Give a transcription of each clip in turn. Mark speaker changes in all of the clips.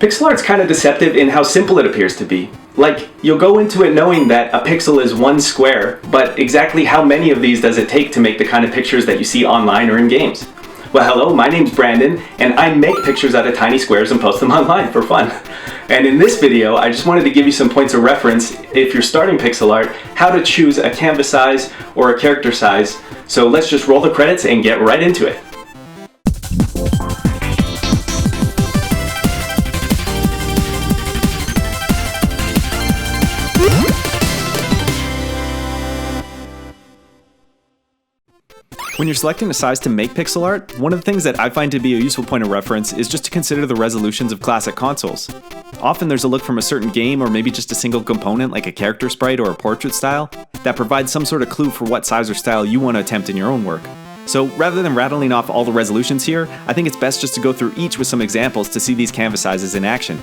Speaker 1: Pixel art's kind of deceptive in how simple it appears to be. Like, you'll go into it knowing that a pixel is one square, but exactly how many of these does it take to make the kind of pictures that you see online or in games? Well, hello, my name's Brandon, and I make pictures out of tiny squares and post them online for fun. And in this video, I just wanted to give you some points of reference if you're starting pixel art, how to choose a canvas size or a character size. So let's just roll the credits and get right into it. When you're selecting a size to make pixel art, one of the things that I find to be a useful point of reference is just to consider the resolutions of classic consoles. Often there's a look from a certain game or maybe just a single component like a character sprite or a portrait style that provides some sort of clue for what size or style you want to attempt in your own work. So rather than rattling off all the resolutions here, I think it's best just to go through each with some examples to see these canvas sizes in action.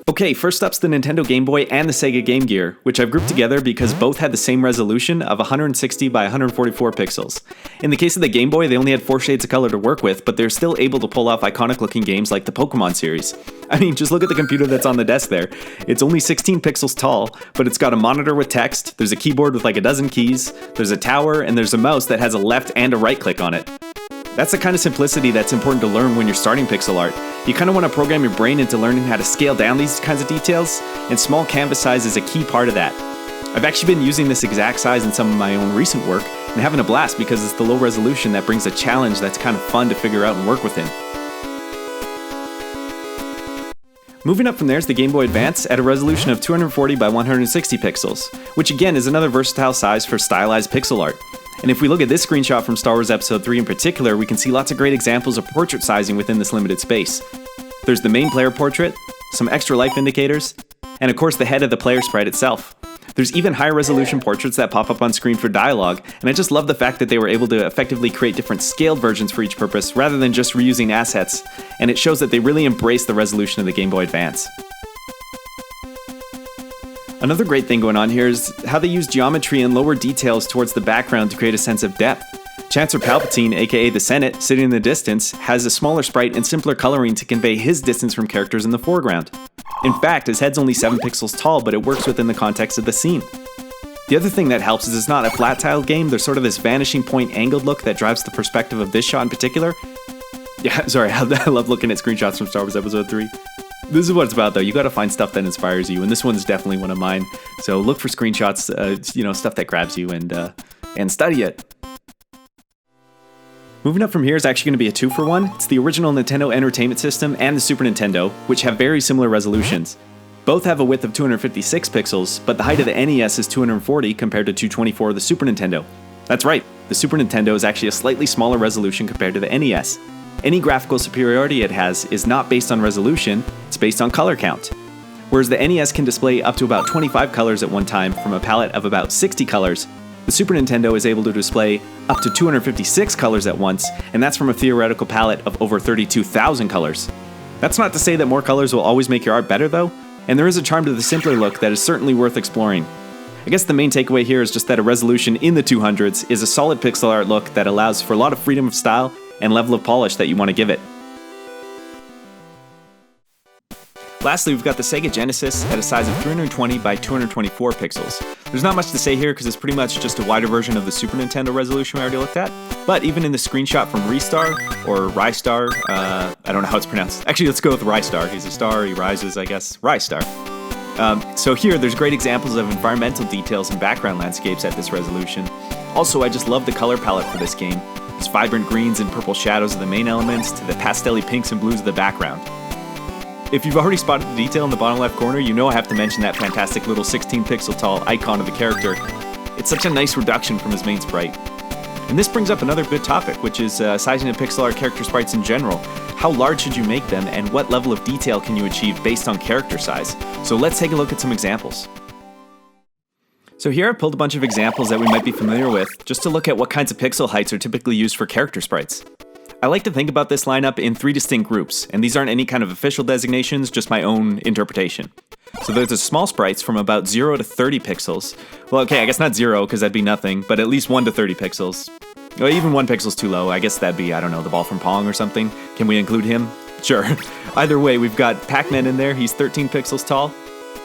Speaker 1: Okay, first up's the Nintendo Game Boy and the Sega Game Gear, which I've grouped together because both had the same resolution of 160 by 144 pixels. In the case of the Game Boy, they only had 4 shades of color to work with, but they're still able to pull off iconic looking games like the Pokemon series. I mean, just look at the computer that's on the desk there. It's only 16 pixels tall, but it's got a monitor with text, there's a keyboard with like a dozen keys, there's a tower, and there's a mouse that has a left and a right click on it. That's the kind of simplicity that's important to learn when you're starting pixel art. You kind of want to program your brain into learning how to scale down these kinds of details, and small canvas size is a key part of that. I've actually been using this exact size in some of my own recent work, and having a blast because it's the low resolution that brings a challenge that's kind of fun to figure out and work within. Moving up from there is the Game Boy Advance at a resolution of 240 by 160 pixels, which again is another versatile size for stylized pixel art. And if we look at this screenshot from Star Wars Episode 3 in particular, we can see lots of great examples of portrait sizing within this limited space. There's the main player portrait, some extra life indicators, and of course the head of the player sprite itself. There's even higher resolution portraits that pop up on screen for dialogue, and I just love the fact that they were able to effectively create different scaled versions for each purpose rather than just reusing assets, and it shows that they really embrace the resolution of the Game Boy Advance. Another great thing going on here is how they use geometry and lower details towards the background to create a sense of depth. Chancellor Palpatine, aka the Senate, sitting in the distance, has a smaller sprite and simpler coloring to convey his distance from characters in the foreground. In fact, his head's only 7 pixels tall, but it works within the context of the scene. The other thing that helps is it's not a flat-tiled game, there's sort of this vanishing point angled look that drives the perspective of this shot in particular. Yeah, sorry, I love looking at screenshots from Star Wars Episode 3. This is what it's about though, you gotta find stuff that inspires you, and this one's definitely one of mine. So look for screenshots, stuff that grabs you and study it. Moving up from here is actually going to be a 2-for-1. It's the original Nintendo Entertainment System and the Super Nintendo, which have very similar resolutions. Both have a width of 256 pixels, but the height of the NES is 240 compared to 224 of the Super Nintendo. That's right, the Super Nintendo is actually a slightly smaller resolution compared to the NES. Any graphical superiority it has is not based on resolution, it's based on color count. Whereas the NES can display up to about 25 colors at one time from a palette of about 60 colors, the Super Nintendo is able to display up to 256 colors at once, and that's from a theoretical palette of over 32,000 colors. That's not to say that more colors will always make your art better though, and there is a charm to the simpler look that is certainly worth exploring. I guess the main takeaway here is just that a resolution in the 200s is a solid pixel art look that allows for a lot of freedom of style and level of polish that you want to give it. Lastly, we've got the Sega Genesis at a size of 320 by 224 pixels. There's not much to say here because it's pretty much just a wider version of the Super Nintendo resolution we already looked at, but even in the screenshot from Ristar, or Rystar, I don't know how it's pronounced. Actually, let's go with Rystar. He's a star, he rises, I guess. Rystar. So here, there's great examples of environmental details and background landscapes at this resolution. Also, I just love the color palette for this game. There's vibrant greens and purple shadows of the main elements to the pastel-y pinks and blues of the background. If you've already spotted the detail in the bottom left corner, you know I have to mention that fantastic little 16 pixel tall icon of the character. It's such a nice reduction from his main sprite. And this brings up another good topic, which is sizing of pixel art character sprites in general. How large should you make them, and what level of detail can you achieve based on character size? So let's take a look at some examples. So here I've pulled a bunch of examples that we might be familiar with, just to look at what kinds of pixel heights are typically used for character sprites. I like to think about this lineup in 3 distinct groups, and these aren't any kind of official designations, just my own interpretation. So there's the small sprites from about 0 to 30 pixels. Well, okay, I guess not 0, because that'd be nothing, but at least 1 to 30 pixels. Well, even 1 pixel's too low. I guess that'd be, I don't know, the ball from Pong or something. Can we include him? Sure. Either way, we've got Pac-Man in there. He's 13 pixels tall.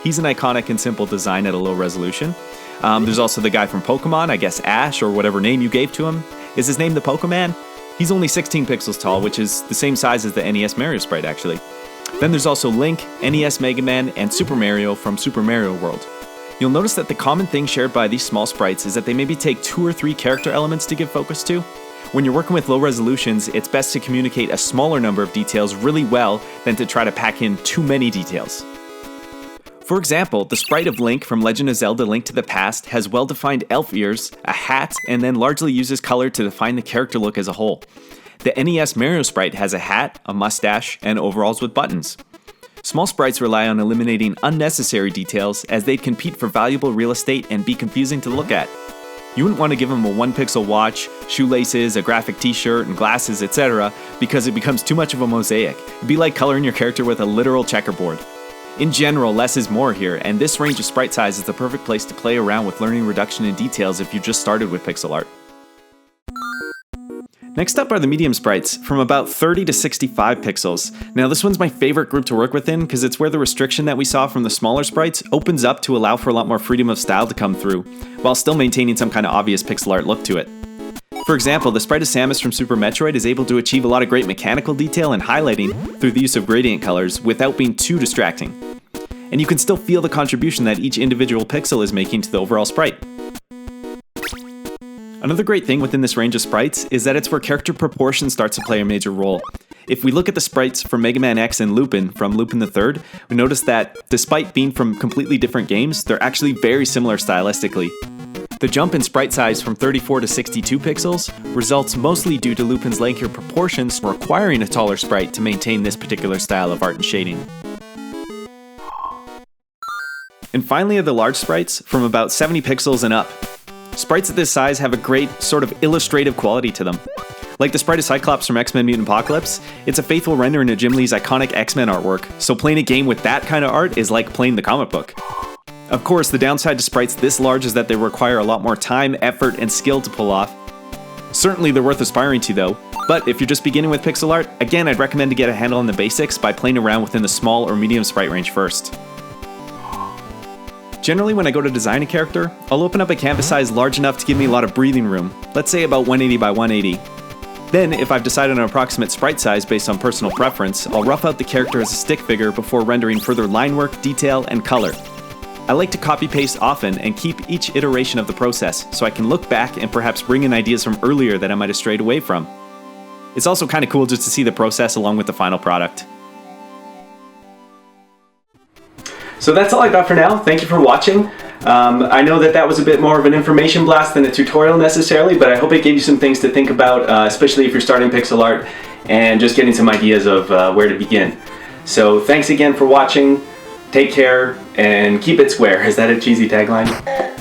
Speaker 1: He's an iconic and simple design at a low resolution. There's also the guy from Polka Man, I guess Ash, or whatever name you gave to him. Is his name the Polka Man? He's only 16 pixels tall, which is the same size as the NES Mario sprite, actually. Then there's also Link, NES Mega Man, and Super Mario from Super Mario World. You'll notice that the common thing shared by these small sprites is that they maybe take 2 or 3 character elements to give focus to. When you're working with low resolutions, it's best to communicate a smaller number of details really well than to try to pack in too many details. For example, the sprite of Link from Legend of Zelda: Link to the Past has well-defined elf ears, a hat, and then largely uses color to define the character look as a whole. The NES Mario sprite has a hat, a mustache, and overalls with buttons. Small sprites rely on eliminating unnecessary details as they'd compete for valuable real estate and be confusing to look at. You wouldn't want to give them a 1-pixel watch, shoelaces, a graphic t-shirt, and glasses, etc. because it becomes too much of a mosaic. It'd be like coloring your character with a literal checkerboard. In general, less is more here, and this range of sprite size is the perfect place to play around with learning reduction in details if you just started with pixel art. Next up are the medium sprites, from about 30 to 65 pixels. Now this one's my favorite group to work within because it's where the restriction that we saw from the smaller sprites opens up to allow for a lot more freedom of style to come through, while still maintaining some kind of obvious pixel art look to it. For example, the sprite of Samus from Super Metroid is able to achieve a lot of great mechanical detail and highlighting through the use of gradient colors without being too distracting. And you can still feel the contribution that each individual pixel is making to the overall sprite. Another great thing within this range of sprites is that it's where character proportion starts to play a major role. If we look at the sprites from Mega Man X and Lupin from Lupin III, we notice that despite being from completely different games, they're actually very similar stylistically. The jump in sprite size from 34 to 62 pixels results mostly due to Lupin's lankier proportions requiring a taller sprite to maintain this particular style of art and shading. And finally are the large sprites from about 70 pixels and up. Sprites at this size have a great sort of illustrative quality to them. Like the sprite of Cyclops from X-Men Mutant Apocalypse, it's a faithful rendering of Jim Lee's iconic X-Men artwork, so playing a game with that kind of art is like playing the comic book. Of course, the downside to sprites this large is that they require a lot more time, effort, and skill to pull off. Certainly they're worth aspiring to though, but if you're just beginning with pixel art, again I'd recommend to get a handle on the basics by playing around within the small or medium sprite range first. Generally, when I go to design a character, I'll open up a canvas size large enough to give me a lot of breathing room, let's say about 180 by 180. Then, if I've decided on an approximate sprite size based on personal preference, I'll rough out the character as a stick figure before rendering further line work, detail, and color. I like to copy-paste often and keep each iteration of the process, so I can look back and perhaps bring in ideas from earlier that I might have strayed away from. It's also kind of cool just to see the process along with the final product. So that's all I got for now. Thank you for watching. I know that was a bit more of an information blast than a tutorial necessarily, but I hope it gave you some things to think about, especially if you're starting pixel art and just getting some ideas of where to begin. So thanks again for watching. Take care and keep it square. Is that a cheesy tagline?